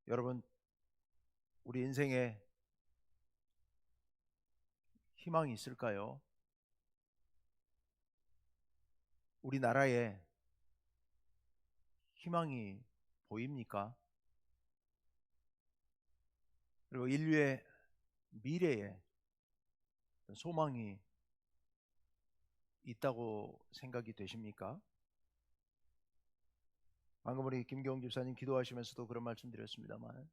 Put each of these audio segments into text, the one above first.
여러분, 우리 인생에 희망이 있을까요? 우리나라에 희망이 보입니까? 그리고 인류의 미래에 소망이 있다고 생각이 되십니까? 방금 우리 김경 집사님 기도하시면서도 그런 말씀 드렸습니다만,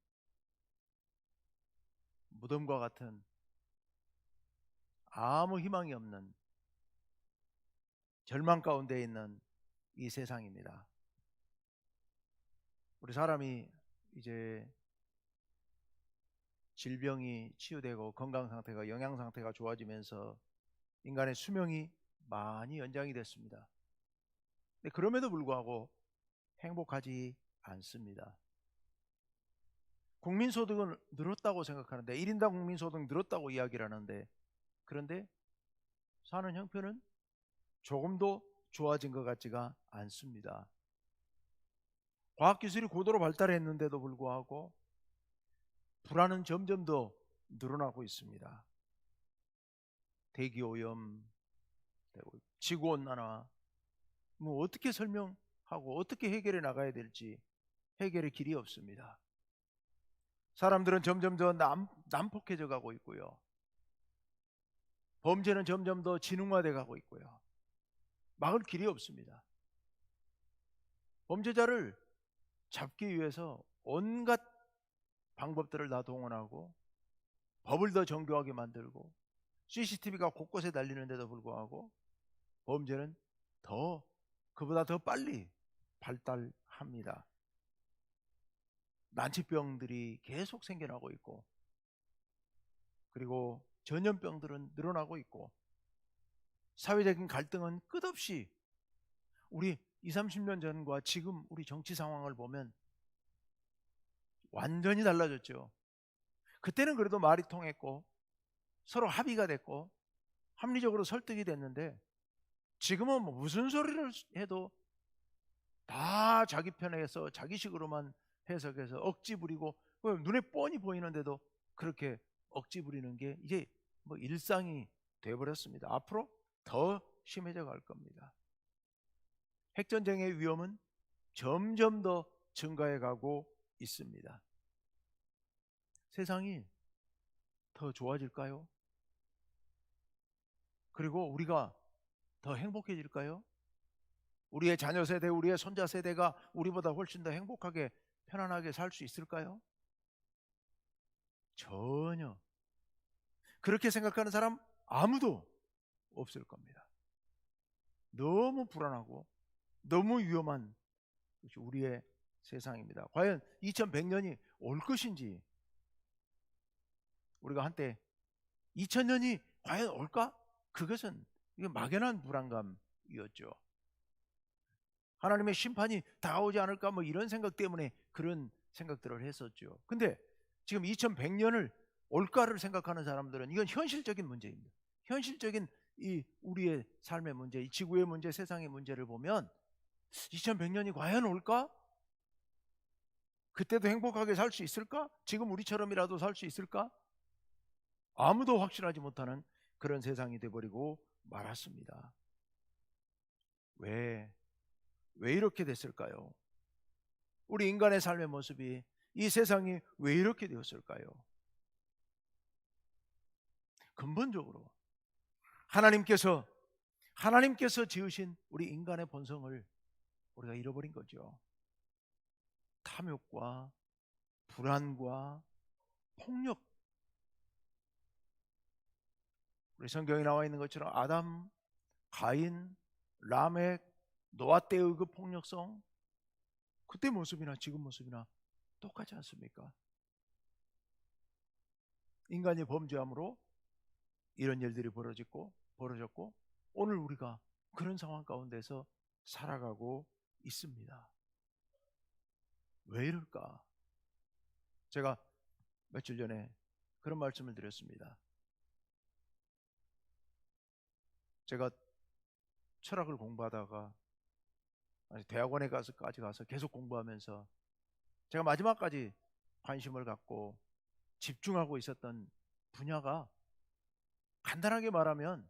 무덤과 같은 아무 희망이 없는 절망 가운데 있는 이 세상입니다. 우리 사람이 이제 질병이 치유되고 건강 상태가, 영양 상태가 좋아지면서 인간의 수명이 많이 연장이 됐습니다. 근데 그럼에도 불구하고 행복하지 않습니다. 국민소득은 늘었다고 생각하는데, 1인당 국민소득 늘었다고 이야기를 하는데, 그런데 사는 형편은 조금도 좋아진 것 같지가 않습니다. 과학기술이 고도로 발달했는데도 불구하고 불안은 점점 더 늘어나고 있습니다. 대기오염, 지구온난화, 뭐 어떻게 설명하고 어떻게 해결해 나가야 될지 해결의 길이 없습니다. 사람들은 점점 더 난폭해져 가고 있고요. 범죄는 점점 더 지능화돼 가고 있고요. 막을 길이 없습니다. 범죄자를 잡기 위해서 온갖 방법들을 다 동원하고 법을 더 정교하게 만들고 CCTV가 곳곳에 달리는데도 불구하고 범죄는 그보다 더 빨리 발달합니다. 난치병들이 계속 생겨나고 있고, 그리고 전염병들은 늘어나고 있고, 사회적인 갈등은 끝없이, 우리 20, 30년 전과 지금 우리 정치 상황을 보면 완전히 달라졌죠. 그때는 그래도 말이 통했고 서로 합의가 됐고 합리적으로 설득이 됐는데, 지금은 뭐 무슨 소리를 해도 다 자기 편에서 자기식으로만 해석해서 억지 부리고, 눈에 뻔히 보이는데도 그렇게 억지 부리는 게 이제 뭐 일상이 되어버렸습니다. 앞으로 더 심해져 갈 겁니다. 핵전쟁의 위험은 점점 더 증가해 가고 있습니다. 세상이 더 좋아질까요? 그리고 우리가 더 행복해질까요? 우리의 자녀 세대, 우리의 손자 세대가 우리보다 훨씬 더 행복하게 편안하게 살 수 있을까요? 전혀. 그렇게 생각하는 사람 아무도 없을 겁니다. 너무 불안하고 너무 위험한 것이 우리의 세상입니다. 과연 2100년이 올 것인지, 우리가 한때 2000년이 과연 올까? 그것은 막연한 불안감이었죠. 하나님의 심판이 다가오지 않을까 뭐 이런 생각 때문에 그런 생각들을 했었죠. 근데 지금 2100년을 올까를 생각하는 사람들은 이건 현실적인 문제입니다. 현실적인 이 우리의 삶의 문제, 이 지구의 문제, 세상의 문제를 보면 2100년이 과연 올까? 그때도 행복하게 살 수 있을까? 지금 우리처럼이라도 살 수 있을까? 아무도 확신하지 못하는 그런 세상이 돼버리고 말았습니다. 왜 이렇게 됐을까요? 우리 인간의 삶의 모습이, 이 세상이 왜 이렇게 되었을까요? 근본적으로 하나님께서 지으신 우리 인간의 본성을 우리가 잃어버린 거죠. 탐욕과 불안과 폭력. 우리 성경에 나와 있는 것처럼 아담, 가인, 라멕, 노아 때의 그 폭력성, 그때 모습이나 지금 모습이나 똑같지 않습니까? 인간이 범죄함으로 이런 일들이 벌어졌고 오늘 우리가 그런 상황 가운데서 살아가고 있습니다. 왜 이럴까? 제가 며칠 전에 그런 말씀을 드렸습니다. 제가 철학을 공부하다가 대학원에 가서 계속 공부하면서 제가 마지막까지 관심을 갖고 집중하고 있었던 분야가 간단하게 말하면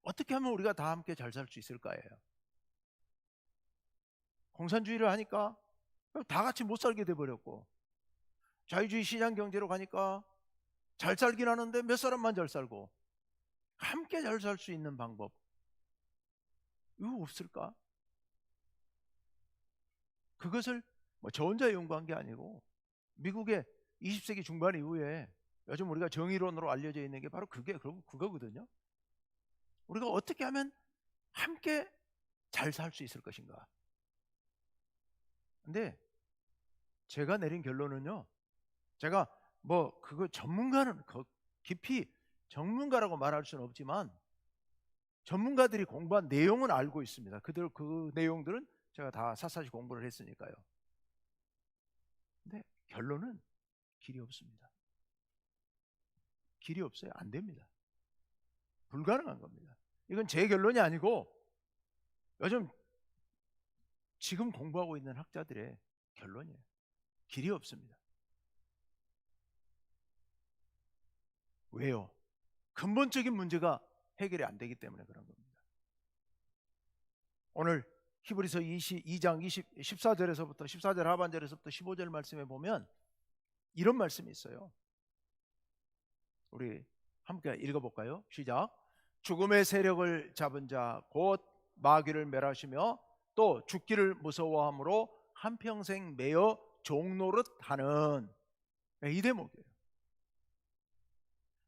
어떻게 하면 우리가 다 함께 잘 살 수 있을까예요. 공산주의를 하니까 다 같이 못 살게 돼버렸고, 자유주의 시장 경제로 가니까 잘 살긴 하는데 몇 사람만 잘 살고, 함께 잘 살 수 있는 방법 이거 없을까? 그것을 저 혼자 연구한 게 아니고 미국의 20세기 중반 이후에 요즘 우리가 정의론으로 알려져 있는 게 바로 그거거든요. 우리가 어떻게 하면 함께 잘 살 수 있을 것인가. 근데 제가 내린 결론은요, 제가 그거 전문가는 깊이 전문가라고 말할 수는 없지만 전문가들이 공부한 내용은 알고 있습니다. 그 내용들은 제가 다 샅샅이 공부를 했으니까요. 근데 결론은 길이 없습니다. 길이 없어요. 안 됩니다. 불가능한 겁니다. 이건 제 결론이 아니고 요즘 지금 공부하고 있는 학자들의 결론이에요. 길이 없습니다. 왜요? 근본적인 문제가 해결이 안 되기 때문에 그런 겁니다. 오늘 히브리서 22장 14절에서부터 14절 하반절에서부터 15절 말씀에 보면 이런 말씀이 있어요. 우리 함께 읽어볼까요? 시작. 죽음의 세력을 잡은 자 곧 마귀를 멸하시며 또 죽기를 무서워함으로 한평생 매여 종노릇하는, 이 대목이에요.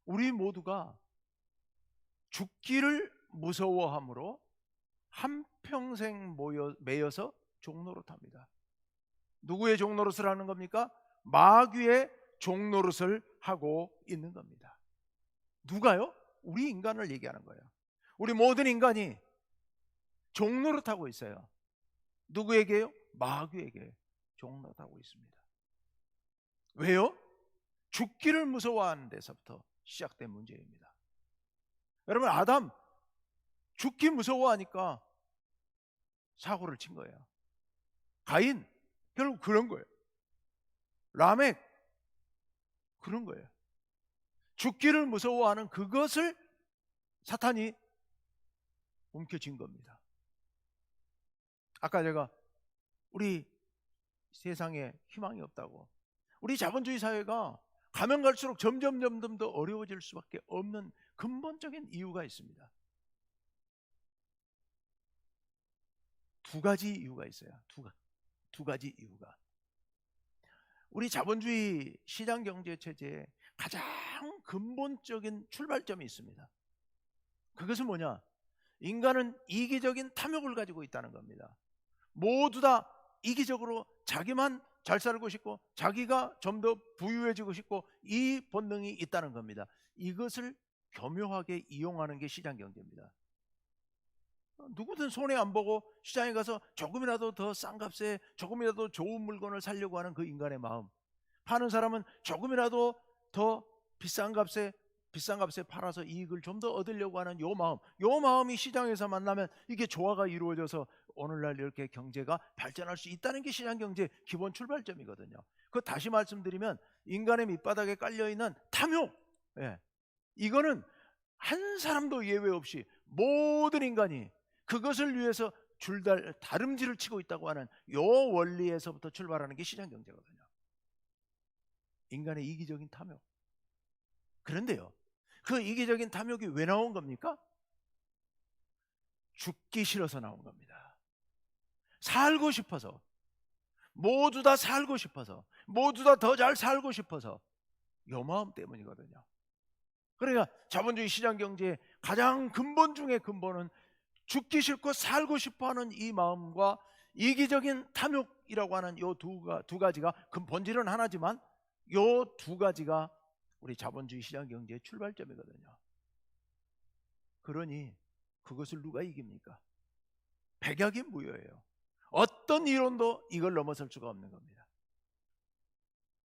우리 모두가 죽기를 무서워함으로 한평생 매여서 종노릇합니다. 누구의 종노릇을 하는 겁니까? 마귀의 종노릇을 하고 있는 겁니다. 누가요? 우리 인간을 얘기하는 거예요. 우리 모든 인간이 종노릇하고 있어요. 누구에게요? 마귀에게 종노릇하고 있습니다. 왜요? 죽기를 무서워하는 데서부터 시작된 문제입니다. 여러분, 아담 죽기 무서워하니까 사고를 친 거예요. 가인 결국 그런 거예요. 라멕 그런 거예요. 죽기를 무서워하는 그것을 사탄이 움켜쥔 겁니다. 아까 제가 우리 세상에 희망이 없다고, 우리 자본주의 사회가 가면 갈수록 점점 더 어려워질 수밖에 없는 근본적인 이유가 있습니다. 두 가지 이유가 있어요. 두 가지 이유가. 우리 자본주의 시장 경제 체제의 가장 근본적인 출발점이 있습니다. 그것은 뭐냐? 인간은 이기적인 탐욕을 가지고 있다는 겁니다. 모두 다 이기적으로 자기만 잘 살고 싶고 자기가 좀 더 부유해지고 싶고 이 본능이 있다는 겁니다. 이것을 교묘하게 이용하는 게 시장 경제입니다. 누구든 손해 안 보고 시장에 가서 조금이라도 더 싼 값에 조금이라도 좋은 물건을 사려고 하는 그 인간의 마음, 파는 사람은 조금이라도 더 비싼 값에 팔아서 이익을 좀 더 얻으려고 하는 요 마음이 시장에서 만나면 이게 조화가 이루어져서 오늘날 이렇게 경제가 발전할 수 있다는 게 시장 경제의 기본 출발점이거든요. 그 다시 말씀드리면 인간의 밑바닥에 깔려있는 탐욕, 이거는 한 사람도 예외 없이 모든 인간이 그것을 위해서 다름질을 치고 있다고 하는 요 원리에서부터 출발하는 게 시장 경제거든요. 인간의 이기적인 탐욕. 그런데요, 그 이기적인 탐욕이 왜 나온 겁니까? 죽기 싫어서 나온 겁니다. 살고 싶어서, 모두 다 살고 싶어서, 모두 다 더 잘 살고 싶어서, 요 마음 때문이거든요. 그러니까 자본주의 시장 경제의 가장 근본 중의 근본은 죽기 싫고 살고 싶어하는 이 마음과 이기적인 탐욕이라고 하는 요 두 가지가 본질은 하나지만 요 두 가지가 우리 자본주의 시장 경제의 출발점이거든요. 그러니 그것을 누가 이깁니까? 백약이무효예요. 어떤 이론도 이걸 넘어설 수가 없는 겁니다.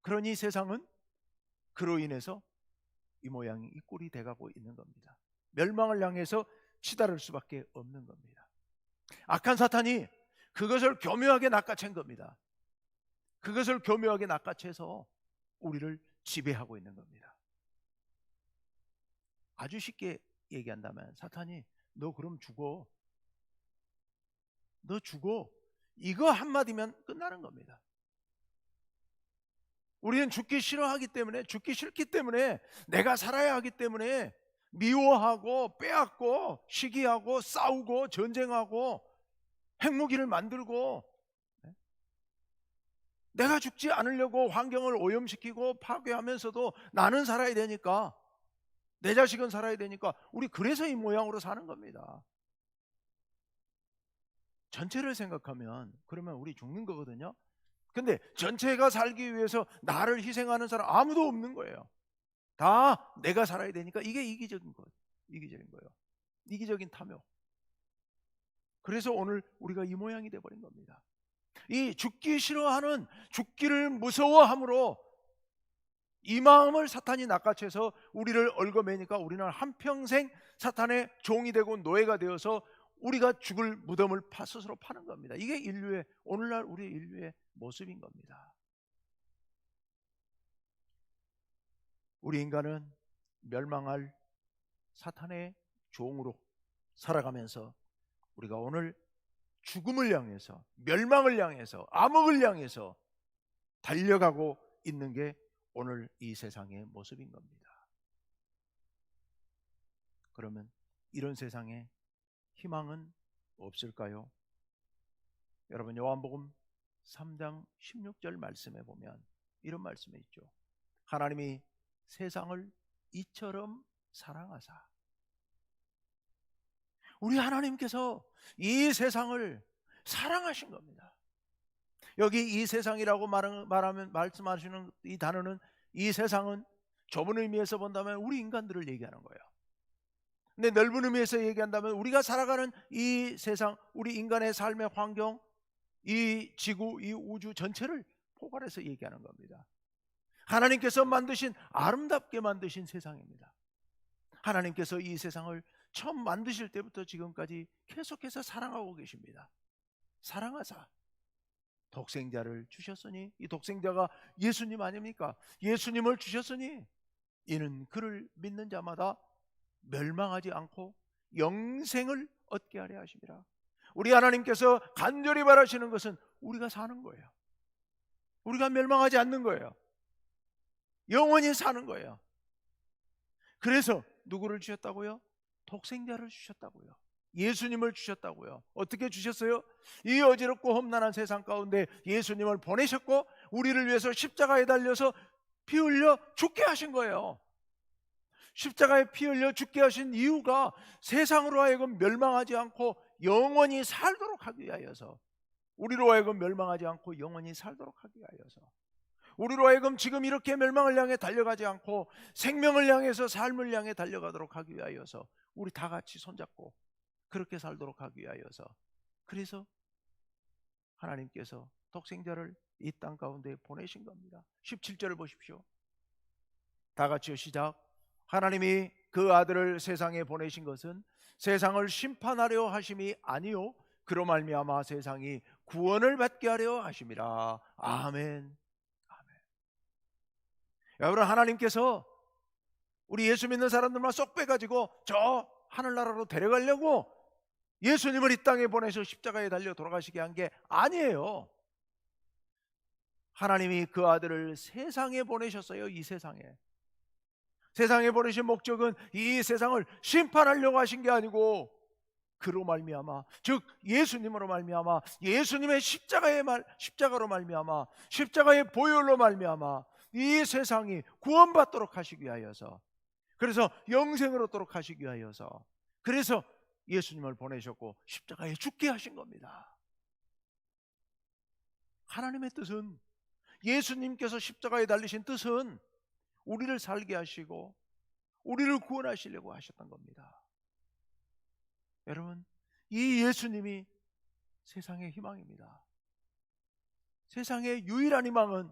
그러니 세상은 그로 인해서 이 모양이 이 꼴이 돼가고 있는 겁니다. 멸망을 향해서 치달을 수밖에 없는 겁니다. 악한 사탄이 그것을 교묘하게 낚아챈 겁니다. 그것을 교묘하게 낚아채서 우리를 지배하고 있는 겁니다. 아주 쉽게 얘기한다면 사탄이 너 그럼 죽어, 너 죽어, 이거 한마디면 끝나는 겁니다. 우리는 죽기 싫어하기 때문에, 죽기 싫기 때문에, 내가 살아야 하기 때문에 미워하고 빼앗고 시기하고 싸우고 전쟁하고 핵무기를 만들고, 내가 죽지 않으려고 환경을 오염시키고 파괴하면서도 나는 살아야 되니까, 내 자식은 살아야 되니까 우리 그래서 이 모양으로 사는 겁니다. 전체를 생각하면 그러면 우리 죽는 거거든요. 근데 전체가 살기 위해서 나를 희생하는 사람 아무도 없는 거예요. 다 내가 살아야 되니까. 이게 이기적인 거예요. 이기적인 탐욕. 그래서 오늘 우리가 이 모양이 돼버린 겁니다. 이 죽기 싫어하는, 죽기를 무서워함으로 이 마음을 사탄이 낚아채서 우리를 얽어매니까 우리는 한평생 사탄의 종이 되고 노예가 되어서 우리가 죽을 무덤을 스스로 파는 겁니다. 이게 인류의, 오늘날 우리 인류의 모습인 겁니다. 우리 인간은 멸망할 사탄의 종으로 살아가면서 우리가 오늘 죽음을 향해서, 멸망을 향해서, 암흑을 향해서 달려가고 있는 게 오늘 이 세상의 모습인 겁니다. 그러면 이런 세상에 희망은 없을까요? 여러분, 요한복음 3장 16절 말씀에 보면 이런 말씀이 있죠. 하나님이 세상을 이처럼 사랑하사. 우리 하나님께서 이 세상을 사랑하신 겁니다. 여기 이 세상이라고 말씀하시는 이 단어는, 이 세상은 좁은 의미에서 본다면 우리 인간들을 얘기하는 거예요. 근데 넓은 의미에서 얘기한다면 우리가 살아가는 이 세상, 우리 인간의 삶의 환경, 이 지구, 이 우주 전체를 포괄해서 얘기하는 겁니다. 하나님께서 만드신, 아름답게 만드신 세상입니다. 하나님께서 이 세상을 처음 만드실 때부터 지금까지 계속해서 사랑하고 계십니다. 사랑하사 독생자를 주셨으니, 이 독생자가 예수님 아닙니까? 예수님을 주셨으니 이는 그를 믿는 자마다 멸망하지 않고 영생을 얻게 하려 하심이라. 우리 하나님께서 간절히 바라시는 것은 우리가 사는 거예요. 우리가 멸망하지 않는 거예요. 영원히 사는 거예요. 그래서 누구를 주셨다고요? 독생자를 주셨다고요. 예수님을 주셨다고요. 어떻게 주셨어요? 이 어지럽고 험난한 세상 가운데 예수님을 보내셨고 우리를 위해서 십자가에 달려서 피 흘려 죽게 하신 거예요. 십자가에 피 흘려 죽게 하신 이유가 세상으로 하여금 멸망하지 않고 영원히 살도록 하기 위하여서, 우리로 하여금 멸망하지 않고 영원히 살도록 하기 위하여서, 우리로 하여금 지금 이렇게 멸망을 향해 달려가지 않고 생명을 향해서, 삶을 향해 달려가도록 하기 위하여서 우리 다 같이 손잡고 그렇게 살도록 하기 위하여서, 그래서 하나님께서 독생자를 이 땅 가운데 보내신 겁니다. 17절을 보십시오. 다 같이요, 시작. 하나님이 그 아들을 세상에 보내신 것은 세상을 심판하려 하심이 아니요 그로 말미암아 세상이 구원을 받게 하려 하심이라. 아멘. 아멘. 여러분, 하나님께서 우리 예수 믿는 사람들만 쏙 빼가지고 저 하늘나라로 데려가려고 예수님을 이 땅에 보내서 십자가에 달려 돌아가시게 한 게 아니에요. 하나님이 그 아들을 세상에 보내셨어요. 이 세상에 보내신 목적은 이 세상을 심판하려고 하신 게 아니고 그로 말미암아, 즉 예수님으로 말미암아, 예수님의 십자가로 말미암아, 십자가의 보혈로 말미암아 이 세상이 구원받도록 하시기 위하여서, 그래서 영생을 얻도록 하시기 위하여서, 그래서 예수님을 보내셨고 십자가에 죽게 하신 겁니다. 하나님의 뜻은, 예수님께서 십자가에 달리신 뜻은 우리를 살게 하시고 우리를 구원하시려고 하셨던 겁니다. 여러분, 이 예수님이 세상의 희망입니다. 세상의 유일한 희망은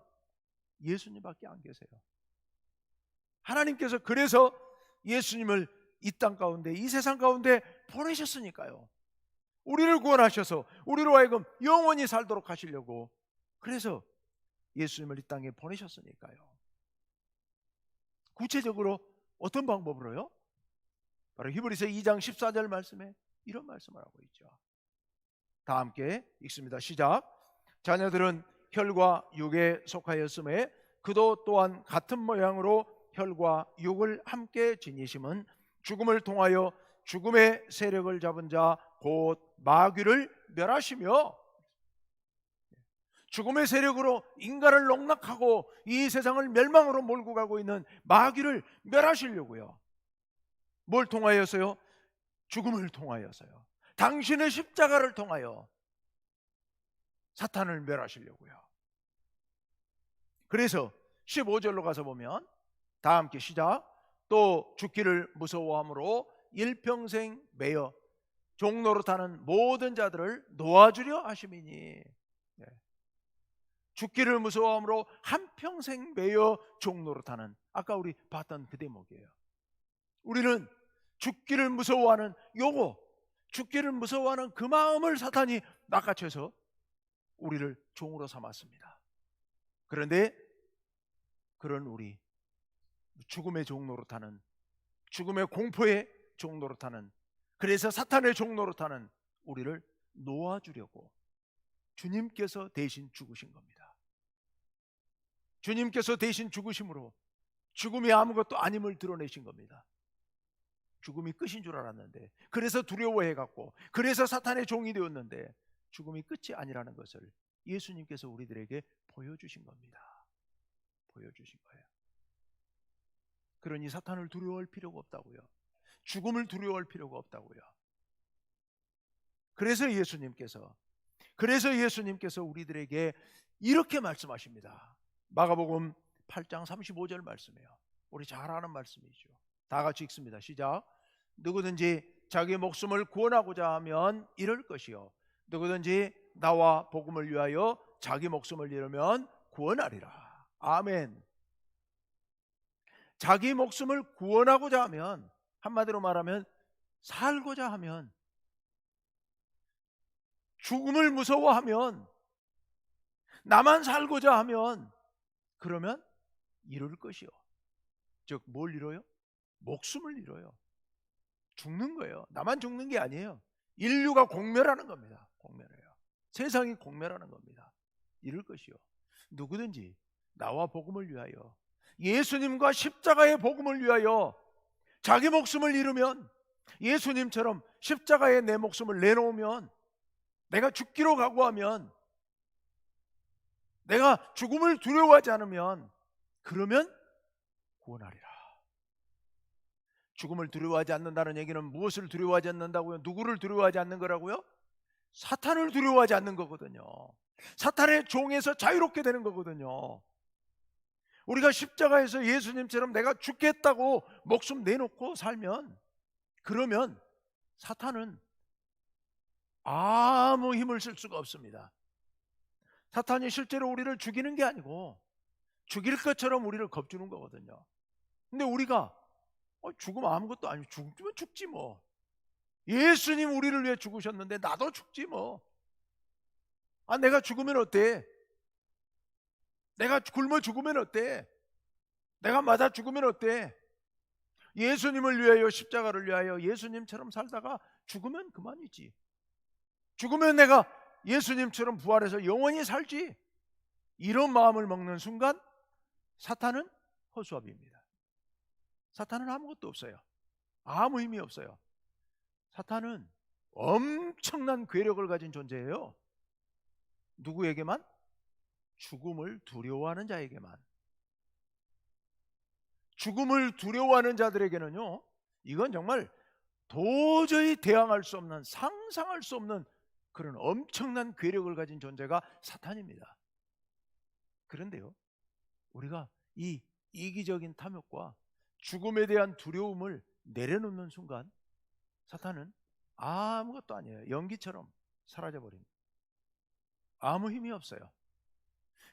예수님밖에 안 계세요. 하나님께서 그래서 예수님을 이 땅 가운데, 이 세상 가운데 보내셨으니까요. 우리를 구원하셔서 우리로 하여금 영원히 살도록 하시려고. 그래서 예수님을 이 땅에 보내셨으니까요. 구체적으로 어떤 방법으로요? 바로 히브리서 2장 14절 말씀에 이런 말씀을 하고 있죠. 다 함께 읽습니다. 시작. 자녀들은 혈과 육에 속하였음에 그도 또한 같은 모양으로 혈과 육을 함께 지니심은 죽음을 통하여 죽음의 세력을 잡은 자 곧 마귀를 멸하시며, 죽음의 세력으로 인간을 농락하고 이 세상을 멸망으로 몰고 가고 있는 마귀를 멸하시려고요. 뭘 통하여서요? 죽음을 통하여서요. 당신의 십자가를 통하여 사탄을 멸하시려고요. 그래서 15절로 가서 보면 다 함께 시작. 또 죽기를 무서워함으로 일평생 매여 종노릇하는 모든 자들을 놓아주려 하심이니. 죽기를 무서워함으로 한평생 매여 종노릇하는, 아까 우리 봤던 그 대목이에요. 우리는 죽기를 무서워하는 죽기를 무서워하는 그 마음을 사탄이 낚아채서 우리를 종으로 삼았습니다. 그런데 그런 우리, 죽음의 종노릇하는, 죽음의 공포의 종노릇하는, 그래서 사탄의 종노릇하는 우리를 놓아주려고 주님께서 대신 죽으신 겁니다. 주님께서 대신 죽으심으로 죽음이 아무것도 아님을 드러내신 겁니다. 죽음이 끝인 줄 알았는데, 그래서 두려워해갖고, 그래서 사탄의 종이 되었는데 죽음이 끝이 아니라는 것을 예수님께서 우리들에게 보여주신 겁니다. 보여주신 거예요. 그러니 사탄을 두려워할 필요가 없다고요. 죽음을 두려워할 필요가 없다고요. 그래서 예수님께서 우리들에게 이렇게 말씀하십니다. 마가복음 8장 35절 말씀이에요. 우리 잘 아는 말씀이죠. 다 같이 읽습니다. 시작. 누구든지 자기 목숨을 구원하고자 하면 잃을 것이요, 누구든지 나와 복음을 위하여 자기 목숨을 잃으면 구원하리라. 아멘. 자기 목숨을 구원하고자 하면, 한마디로 말하면 살고자 하면, 죽음을 무서워하면, 나만 살고자 하면, 그러면 잃을 것이요. 즉 뭘 잃어요? 목숨을 잃어요. 죽는 거예요. 나만 죽는 게 아니에요. 인류가 공멸하는 겁니다. 공멸해요. 세상이 공멸하는 겁니다. 잃을 것이요, 누구든지 나와 복음을 위하여, 예수님과 십자가의 복음을 위하여 자기 목숨을 잃으면, 예수님처럼 십자가에 내 목숨을 내놓으면, 내가 죽기로 각오하면, 내가 죽음을 두려워하지 않으면, 그러면 구원하리라. 죽음을 두려워하지 않는다는 얘기는 무엇을 두려워하지 않는다고요? 누구를 두려워하지 않는 거라고요? 사탄을 두려워하지 않는 거거든요. 사탄의 종에서 자유롭게 되는 거거든요. 우리가 십자가에서 예수님처럼 내가 죽겠다고 목숨 내놓고 살면, 그러면 사탄은 아무 힘을 쓸 수가 없습니다. 사탄이 실제로 우리를 죽이는 게 아니고 죽일 것처럼 우리를 겁주는 거거든요. 근데 우리가 죽으면 아무것도 아니고, 죽으면 죽지 뭐. 예수님 우리를 위해 죽으셨는데 나도 죽지 뭐. 내가 죽으면 어때? 내가 굶어 죽으면 어때? 내가 맞아 죽으면 어때? 예수님을 위하여, 십자가를 위하여 예수님처럼 살다가 죽으면 그만이지. 죽으면 내가 예수님처럼 부활해서 영원히 살지. 이런 마음을 먹는 순간 사탄은 허수아비입니다. 사탄은 아무것도 없어요. 아무 힘이 없어요. 사탄은 엄청난 괴력을 가진 존재예요. 누구에게만? 죽음을 두려워하는 자에게만. 죽음을 두려워하는 자들에게는요, 이건 정말 도저히 대항할 수 없는, 상상할 수 없는 그런 엄청난 괴력을 가진 존재가 사탄입니다. 그런데요, 우리가 이 이기적인 탐욕과 죽음에 대한 두려움을 내려놓는 순간 사탄은 아무것도 아니에요. 연기처럼 사라져버립니다. 아무 힘이 없어요.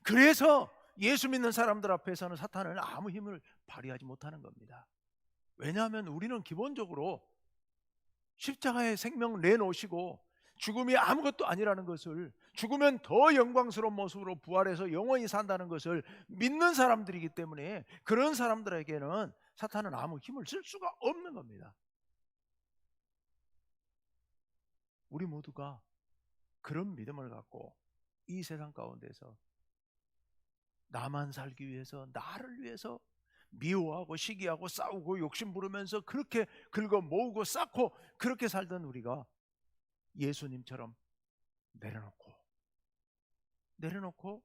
그래서 예수 믿는 사람들 앞에서는 사탄은 아무 힘을 발휘하지 못하는 겁니다. 왜냐하면 우리는 기본적으로 십자가에 생명 내놓으시고 죽음이 아무것도 아니라는 것을, 죽으면 더 영광스러운 모습으로 부활해서 영원히 산다는 것을 믿는 사람들이기 때문에 그런 사람들에게는 사탄은 아무 힘을 쓸 수가 없는 겁니다. 우리 모두가 그런 믿음을 갖고 이 세상 가운데서 나만 살기 위해서, 나를 위해서 미워하고 시기하고 싸우고 욕심 부르면서 그렇게 긁어 모으고 쌓고 그렇게 살던 우리가 예수님처럼 내려놓고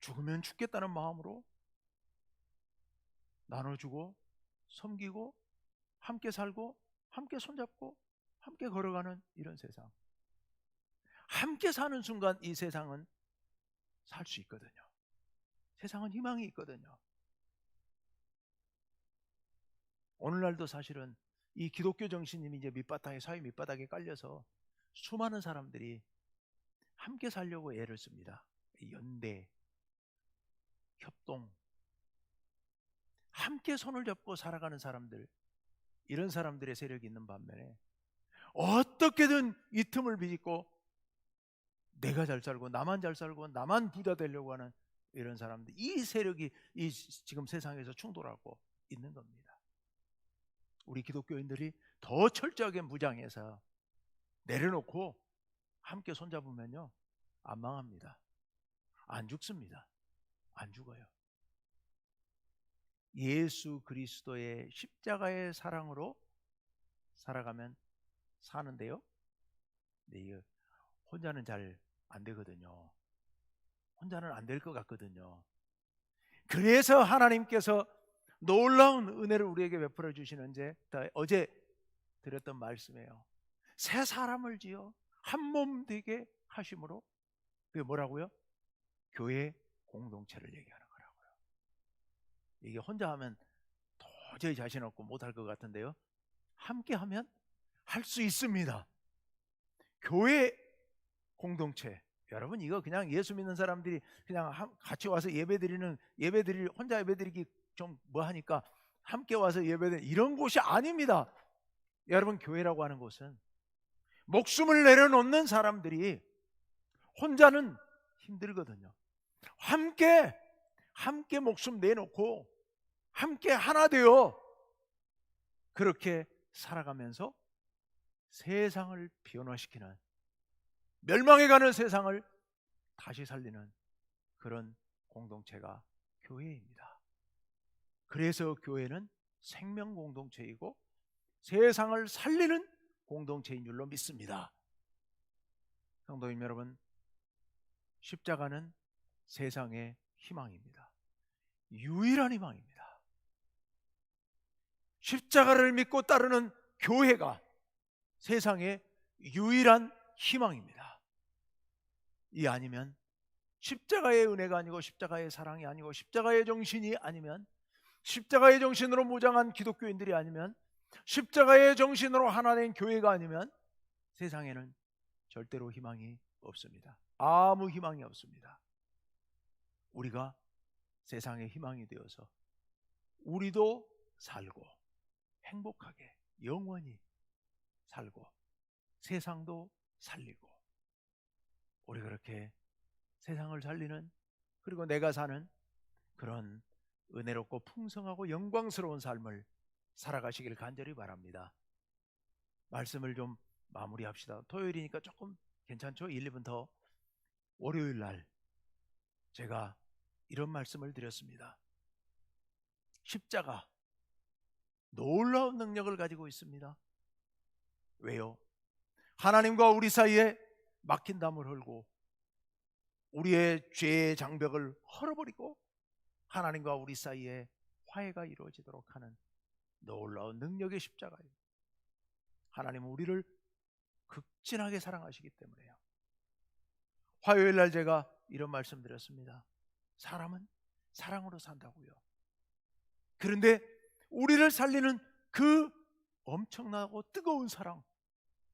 죽으면 죽겠다는 마음으로 나눠주고 섬기고 함께 살고 함께 손잡고 함께 걸어가는 이런 세상, 함께 사는 순간 이 세상은 살 수 있거든요. 세상은 희망이 있거든요. 오늘날도 사실은 이 기독교 정신이 이제 사회 밑바닥에 깔려서 수많은 사람들이 함께 살려고 애를 씁니다. 연대, 협동, 함께 손을 잡고 살아가는 사람들, 이런 사람들의 세력이 있는 반면에 어떻게든 이 틈을 비집고 내가 잘 살고 나만 잘 살고 나만 부자 되려고 하는 이런 사람들, 이 세력이 이 지금 세상에서 충돌하고 있는 겁니다. 우리 기독교인들이 더 철저하게 무장해서 내려놓고 함께 손잡으면요, 안 망합니다. 안 죽습니다. 안 죽어요. 예수 그리스도의 십자가의 사랑으로 살아가면 사는데요, 네, 혼자는 잘 안 되거든요. 혼자는 안 될 것 같거든요. 그래서 하나님께서 놀라운 은혜를 우리에게 베풀어 주시는데, 어제 드렸던 말씀이에요. 새 사람을 지어 한 몸 되게 하심으로, 그게 뭐라고요? 교회 공동체를 얘기하는 거라고요. 이게 혼자 하면 도저히 자신 없고 못할 것 같은데요, 함께 하면 할 수 있습니다. 교회 공동체, 여러분 이거 그냥 예수 믿는 사람들이 그냥 같이 와서 혼자 예배드리기 좀 뭐하니까 함께 와서 예배드리는 이런 곳이 아닙니다. 여러분, 교회라고 하는 곳은 목숨을 내려놓는 사람들이, 혼자는 힘들거든요. 함께 목숨 내놓고 함께 하나 되어 그렇게 살아가면서 세상을 변화시키는, 멸망해가는 세상을 다시 살리는 그런 공동체가 교회입니다. 그래서 교회는 생명 공동체이고 세상을 살리는 공동체인 줄로 믿습니다. 성도님 여러분, 십자가는 세상의 희망입니다. 유일한 희망입니다. 십자가를 믿고 따르는 교회가 세상의 유일한 희망입니다. 이 아니면, 십자가의 은혜가 아니고 십자가의 사랑이 아니고 십자가의 정신이 아니면, 십자가의 정신으로 무장한 기독교인들이 아니면, 십자가의 정신으로 하나 된 교회가 아니면 세상에는 절대로 희망이 없습니다. 아무 희망이 없습니다. 우리가 세상의 희망이 되어서 우리도 살고 행복하게 영원히 살고 세상도 살리고, 우리 그렇게 세상을 살리는, 그리고 내가 사는 그런 은혜롭고 풍성하고 영광스러운 삶을 살아가시길 간절히 바랍니다. 말씀을 좀 마무리합시다. 토요일이니까 조금 괜찮죠? 1, 2분 더. 월요일 날 제가 이런 말씀을 드렸습니다. 십자가 놀라운 능력을 가지고 있습니다. 왜요? 하나님과 우리 사이에 막힌 담을 헐고 우리의 죄의 장벽을 헐어버리고 하나님과 우리 사이에 화해가 이루어지도록 하는 놀라운 능력의 십자가예요. 하나님은 우리를 극진하게 사랑하시기 때문에요. 화요일 날 제가 이런 말씀 드렸습니다. 사람은 사랑으로 산다고요. 그런데 우리를 살리는 그 엄청나고 뜨거운 사랑,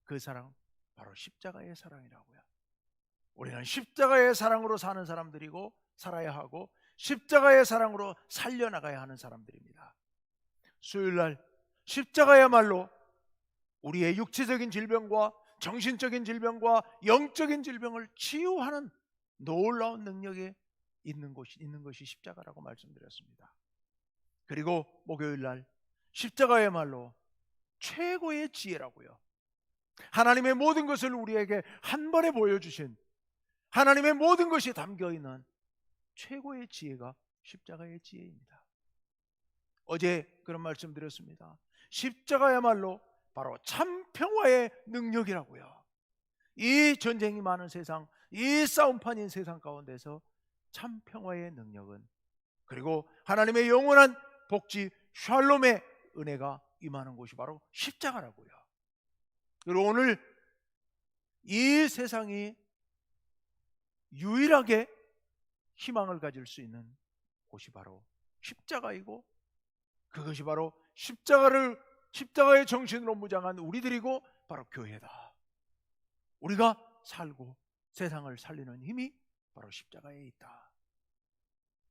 그 사랑 바로 십자가의 사랑이라고요. 우리는 십자가의 사랑으로 사는 사람들이고 살아야 하고 십자가의 사랑으로 살려나가야 하는 사람들입니다. 수요일 날 십자가야말로 우리의 육체적인 질병과 정신적인 질병과 영적인 질병을 치유하는 놀라운 능력이 있는 것이 십자가라고 말씀드렸습니다. 그리고 목요일 날 십자가야말로 최고의 지혜라고요. 하나님의 모든 것을 우리에게 한 번에 보여주신, 하나님의 모든 것이 담겨있는 최고의 지혜가 십자가의 지혜입니다. 어제 그런 말씀 드렸습니다. 십자가야말로 바로 참 평화의 능력이라고요. 이 전쟁이 많은 세상, 이 싸움판인 세상 가운데서 참 평화의 능력은, 그리고 하나님의 영원한 복지 샬롬의 은혜가 임하는 곳이 바로 십자가라고요. 그리고 오늘 이 세상이 유일하게 희망을 가질 수 있는 곳이 바로 십자가이고, 그것이 바로 십자가의 정신으로 무장한 우리들이고 바로 교회다. 우리가 살고 세상을 살리는 힘이 바로 십자가에 있다.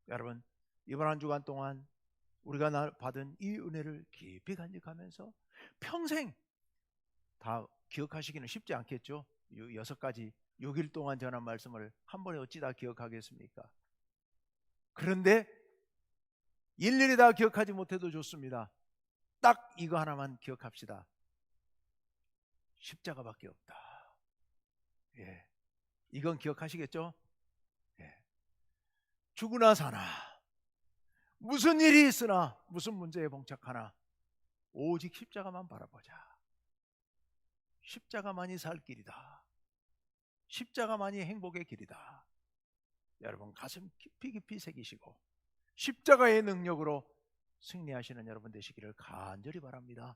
여러분, 이번 한 주간 동안 우리가 받은 이 은혜를 깊이 간직하면서 평생 다 기억하시기는 쉽지 않겠죠. 6가지 6일 동안 전한 말씀을 한 번에 어찌 다 기억하겠습니까? 그런데 일일이 다 기억하지 못해도 좋습니다. 딱 이거 하나만 기억합시다. 십자가밖에 없다. 예, 이건 기억하시겠죠? 예. 죽으나 사나, 무슨 일이 있으나, 무슨 문제에 봉착하나 오직 십자가만 바라보자. 십자가만이 살 길이다. 십자가만이 행복의 길이다. 여러분, 가슴 깊이 깊이 새기시고 십자가의 능력으로 승리하시는 여러분 되시기를 간절히 바랍니다.